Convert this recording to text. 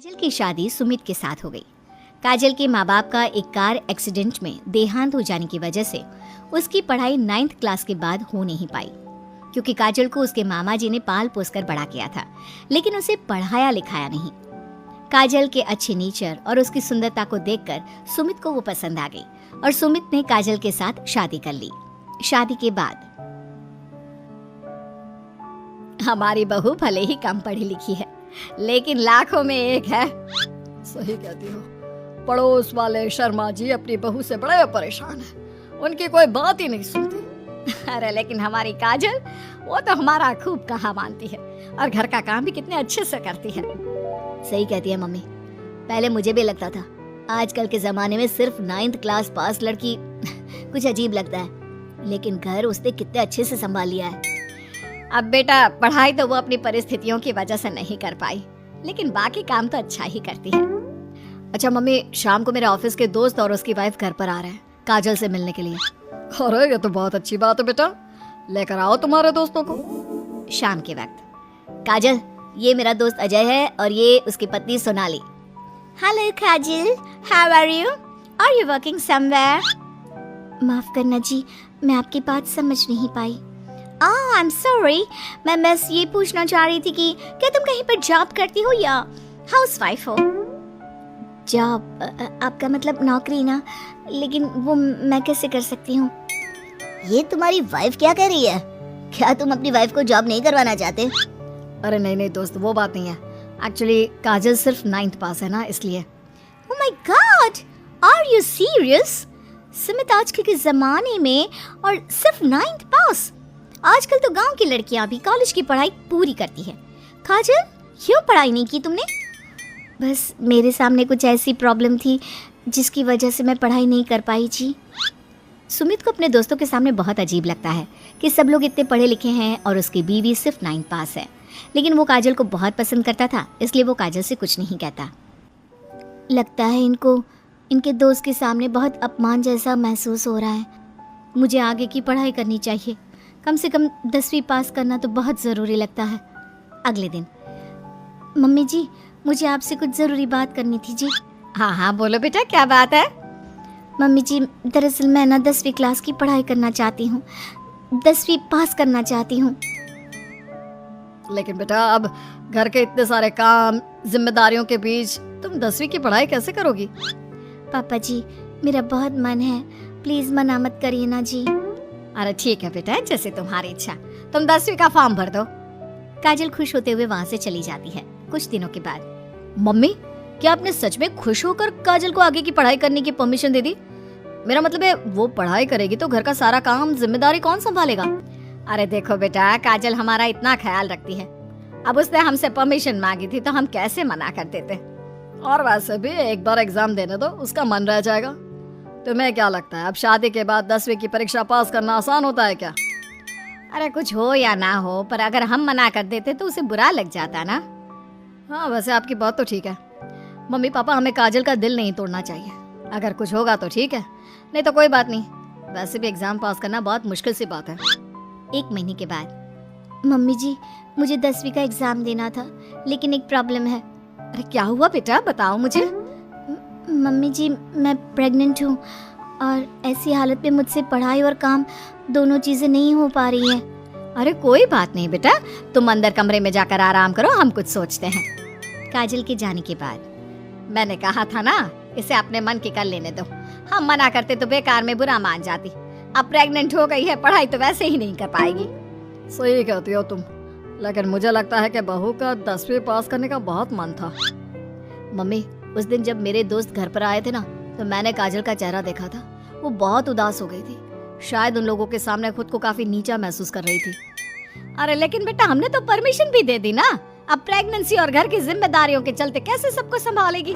काजल की शादी सुमित के साथ हो गई। काजल के माँ बाप का एक कार एक्सीडेंट में देहांत हो जाने की वजह से उसकी पढ़ाई 9th क्लास के बाद हो नहीं पाई, क्योंकि काजल को उसके मामा जी ने पाल पोस कर बड़ा किया था, लेकिन उसे पढ़ाया लिखाया नहीं। काजल के अच्छे नेचर और उसकी सुंदरता को देखकर सुमित को वो पसंद आ गई और सुमित ने काजल के साथ शादी कर ली। शादी के बाद हमारी बहू भले ही कम पढ़ी लिखी है, लेकिन लाखों में एक है। सही कहती हो। पड़ोस वाले शर्मा जी अपनी बहू से बड़े परेशान हैं। उनकी कोई बात ही नहीं सुनती। अरे लेकिन हमारी काजल, वो तो हमारा खूब कहा मानती है और घर का काम भी कितने अच्छे से करती है। सही कहती है मम्मी। पहले मुझे भी लगता था आजकल के जमाने में सिर्फ 9th क्लास पास लड़की कुछ अजीब लगता है, लेकिन घर उसने कितने अच्छे से संभाल लिया है। अब बेटा, पढ़ाई तो वो अपनी परिस्थितियों की वजह से नहीं कर पाई, लेकिन बाकी काम तो अच्छा ही करती है। अच्छा मम्मी, शाम को मेरे ऑफिस के दोस्त और उसकी वाइफ घर पर आ रहे हैं काजल से मिलने के लिए। अरे ये तो बहुत अच्छी बात है बेटा, लेकर आओ तुम्हारे दोस्तों को। शाम के वक्त काजल, ये मेरा दोस्त अजय है और ये उसकी पत्नी Sonali. Hello Kajal, how are you? Are you working somewhere? माफ करना जी, मैं आपकी बात समझ नहीं पाई। आई एम सॉरी, मैं बस ये पूछना चाह रही थी कि क्या तुम कहीं पर जॉब करती हो या हाउसवाइफ हो? जॉब? आपका मतलब नौकरी ना, लेकिन वो मैं कैसे कर सकती हूँ? ये तुम्हारी वाइफ क्या कह रही है? क्या तुम अपनी वाइफ को जॉब नहीं करवाना चाहते? अरे नहीं दोस्त, वो बात नहीं है। एक्चुअली काजल सिर्फ 9th पास है ना, इसलिए। Oh my God, are you serious? Sumit आजकल के जमाने में और सिर्फ 9th पास? आजकल तो गांव की लड़कियां भी कॉलेज की पढ़ाई पूरी करती है। काजल, क्यों पढ़ाई नहीं की तुमने? बस मेरे सामने कुछ ऐसी प्रॉब्लम थी जिसकी वजह से मैं पढ़ाई नहीं कर पाई जी। सुमित को अपने दोस्तों के सामने बहुत अजीब लगता है कि सब लोग इतने पढ़े लिखे हैं और उसकी बीवी सिर्फ 9th पास है, लेकिन वो काजल को बहुत पसंद करता था, इसलिए वो काजल से कुछ नहीं कहता। लगता है इनको इनके दोस्त के सामने बहुत अपमान जैसा महसूस हो रहा है। मुझे आगे की पढ़ाई करनी चाहिए, कम से कम 10वीं पास करना तो बहुत ज़रूरी लगता है। अगले दिन, मम्मी जी, मुझे आपसे कुछ ज़रूरी बात करनी थी जी। हाँ हाँ बोलो बेटा, क्या बात है? मम्मी जी, दरअसल मैं ना 10वीं क्लास की पढ़ाई करना चाहती हूँ, 10वीं पास करना चाहती हूँ। लेकिन बेटा, अब घर के इतने सारे काम, जिम्मेदारियों के बीच तुम 10वीं की पढ़ाई कैसे करोगी? पापा जी, मेरा बहुत मन है, प्लीज मना मत करिए ना जी। अरे ठीक है बेटा, जैसे तुम्हारी इच्छा। तुम 10वीं का फॉर्म भर दो। काजल खुश होते हुए वहाँ से चली जाती है। कुछ दिनों के बाद, मम्मी, क्या आपने सच में खुश होकर काजल को आगे की पढ़ाई करने की परमिशन दे दी? मेरा मतलब है, वो पढ़ाई करेगी तो घर का सारा काम, जिम्मेदारी कौन संभालेगा? अरे देखो बेटा, काजल हमारा इतना ख्याल रखती है, अब उसने हमसे परमिशन मांगी थी तो हम कैसे मना कर देते। और वैसे भी एक बार एग्जाम देने दो, उसका मन रह जाएगा। तुम्हें क्या लगता है, अब शादी के बाद 10वीं की परीक्षा पास करना आसान होता है क्या? अरे कुछ हो या ना हो, पर अगर हम मना कर देते तो उसे बुरा लग जाता ना। हाँ वैसे आपकी बात तो ठीक है। मम्मी पापा, हमें काजल का दिल नहीं तोड़ना चाहिए। अगर कुछ होगा तो ठीक है, नहीं तो कोई बात नहीं। वैसे भी एग्जाम पास करना बहुत मुश्किल सी बात है। 1 महीने के बाद, मम्मी जी, मुझे 10वीं का एग्जाम देना था, लेकिन एक प्रॉब्लम है। अरे क्या हुआ बेटा, बताओ मुझे। मम्मी जी, मैं प्रेग्नेंट हूँ और ऐसी हालत में मुझसे पढ़ाई और काम दोनों चीजें नहीं हो पा रही हैं। अरे कोई बात नहीं बेटा, तुम अंदर कमरे में जाकर आराम करो, हम कुछ सोचते हैं। काजल के जाने के बाद, मैंने कहा था ना, इसे अपने मन की कर लेने दो। हम मना करते तो बेकार में बुरा मान जाती। अब प्रेग्नेंट हो गई है, पढ़ाई तो वैसे ही नहीं कर पाएगी। सही कहती हो तुम, लेकिन मुझे लगता है कि बहू का 10वीं पास करने का बहुत मन था। मम्मी, उस दिन जब मेरे दोस्त घर पर आए थे ना, तो मैंने काजल का चेहरा देखा था। वो बहुत उदास हो गई थी, शायद उन लोगों के सामने खुद को काफी नीचा महसूस कर रही थी। अरे लेकिन बेटा, हमने तो परमिशन भी दे दी ना। अब प्रेगनेंसी और घर की जिम्मेदारियों के चलते कैसे सबको संभालेगी?